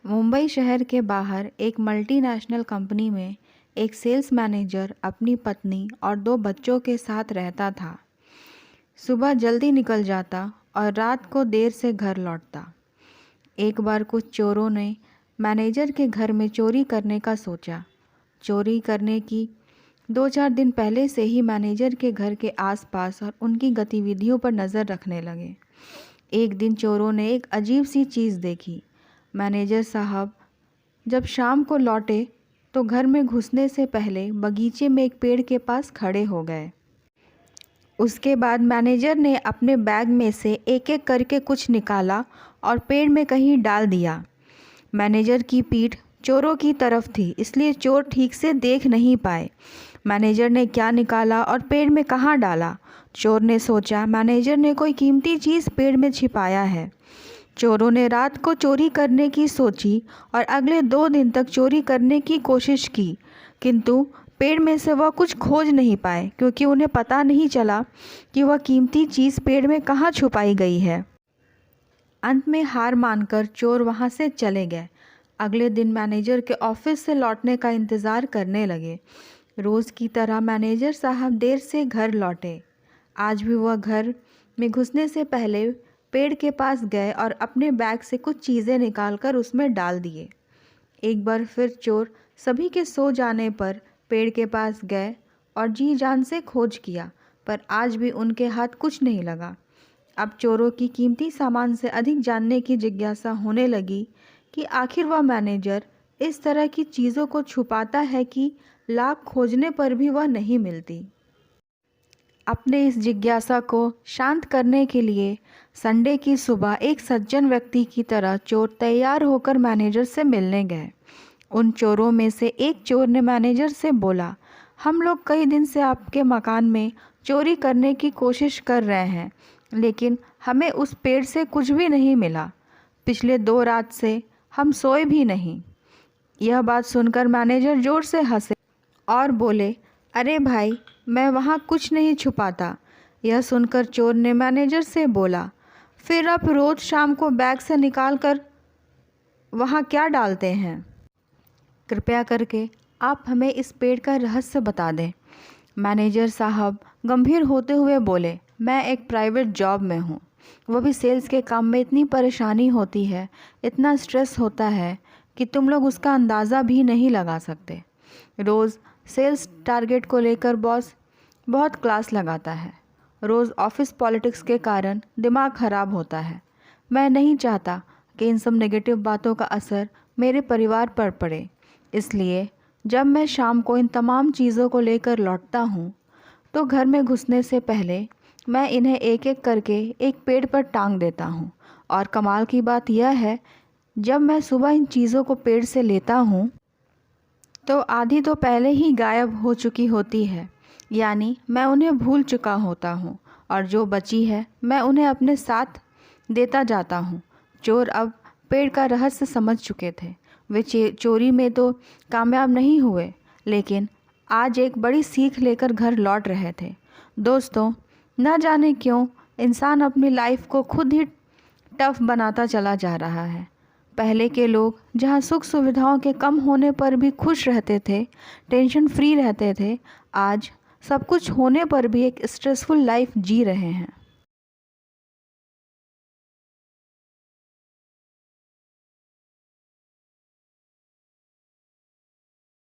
मुंबई शहर के बाहर एक मल्टीनेशनल कंपनी में एक सेल्स मैनेजर अपनी पत्नी और 2 बच्चों के साथ रहता था। सुबह जल्दी निकल जाता और रात को देर से घर लौटता। एक बार कुछ चोरों ने मैनेजर के घर में चोरी करने का सोचा। चोरी करने की 2-4 दिन पहले से ही मैनेजर के घर के आसपास और उनकी गतिविधियों पर नज़र रखने लगे। एक दिन चोरों ने एक अजीब सी चीज़ देखी। मैनेजर साहब जब शाम को लौटे तो घर में घुसने से पहले बगीचे में एक पेड़ के पास खड़े हो गए। उसके बाद मैनेजर ने अपने बैग में से एक-एक करके कुछ निकाला और पेड़ में कहीं डाल दिया। मैनेजर की पीठ चोरों की तरफ थी, इसलिए चोर ठीक से देख नहीं पाए मैनेजर ने क्या निकाला और पेड़ में कहाँ डाला। चोर ने सोचा मैनेजर ने कोई कीमती चीज़ पेड़ में छिपाया है। चोरों ने रात को चोरी करने की सोची और अगले 2 दिन तक चोरी करने की कोशिश की, किंतु पेड़ में से वह कुछ खोज नहीं पाए क्योंकि उन्हें पता नहीं चला कि वह कीमती चीज़ पेड़ में कहाँ छुपाई गई है। अंत में हार मानकर चोर वहाँ से चले गए। अगले दिन मैनेजर के ऑफिस से लौटने का इंतज़ार करने लगे। रोज़ की तरह मैनेजर साहब देर से घर लौटे। आज भी वह घर में घुसने से पहले पेड़ के पास गए और अपने बैग से कुछ चीज़ें निकालकर उसमें डाल दिए। एक बार फिर चोर सभी के सो जाने पर पेड़ के पास गए और जी जान से खोज किया, पर आज भी उनके हाथ कुछ नहीं लगा। अब चोरों की कीमती सामान से अधिक जानने की जिज्ञासा होने लगी कि आखिर वह मैनेजर इस तरह की चीज़ों को छुपाता है कि लाख खोजने पर भी वह नहीं मिलती। अपने इस जिज्ञासा को शांत करने के लिए संडे की सुबह एक सज्जन व्यक्ति की तरह चोर तैयार होकर मैनेजर से मिलने गए। उन चोरों में से एक चोर ने मैनेजर से बोला, हम लोग कई दिन से आपके मकान में चोरी करने की कोशिश कर रहे हैं, लेकिन हमें उस पेड़ से कुछ भी नहीं मिला। पिछले 2 रात से हम सोए भी नहीं। यह बात सुनकर मैनेजर जोर से हंसे और बोले, अरे भाई, मैं वहाँ कुछ नहीं छुपाता। यह सुनकर चोर ने मैनेजर से बोला, फिर आप रोज़ शाम को बैग से निकाल कर वहाँ क्या डालते हैं? कृपया करके आप हमें इस पेड़ का रहस्य बता दें। मैनेजर साहब गंभीर होते हुए बोले, मैं एक प्राइवेट जॉब में हूँ, वह भी सेल्स के काम में इतनी परेशानी होती है, इतना स्ट्रेस होता है कि तुम लोग उसका अंदाज़ा भी नहीं लगा सकते। रोज़ सेल्स टारगेट को लेकर बॉस बहुत क्लास लगाता है। रोज़ ऑफिस पॉलिटिक्स के कारण दिमाग ख़राब होता है। मैं नहीं चाहता कि इन सब नेगेटिव बातों का असर मेरे परिवार पर पड़े, इसलिए जब मैं शाम को इन तमाम चीज़ों को लेकर लौटता हूँ तो घर में घुसने से पहले मैं इन्हें एक-एक करके एक पेड़ पर टांग देता हूँ। और कमाल की बात यह है, जब मैं सुबह इन चीज़ों को पेड़ से लेता हूँ तो आधी तो पहले ही गायब हो चुकी होती है, यानी मैं उन्हें भूल चुका होता हूँ, और जो बची है मैं उन्हें अपने साथ देता जाता हूँ। चोर अब पेड़ का रहस्य समझ चुके थे। वे चोरी में तो कामयाब नहीं हुए, लेकिन आज एक बड़ी सीख लेकर घर लौट रहे थे। दोस्तों, न जाने क्यों इंसान अपनी लाइफ को खुद ही टफ बनाता चला जा रहा है। पहले के लोग जहाँ सुख सुविधाओं के कम होने पर भी खुश रहते थे, टेंशन फ्री रहते थे, आज सब कुछ होने पर भी एक स्ट्रेसफुल लाइफ जी रहे हैं।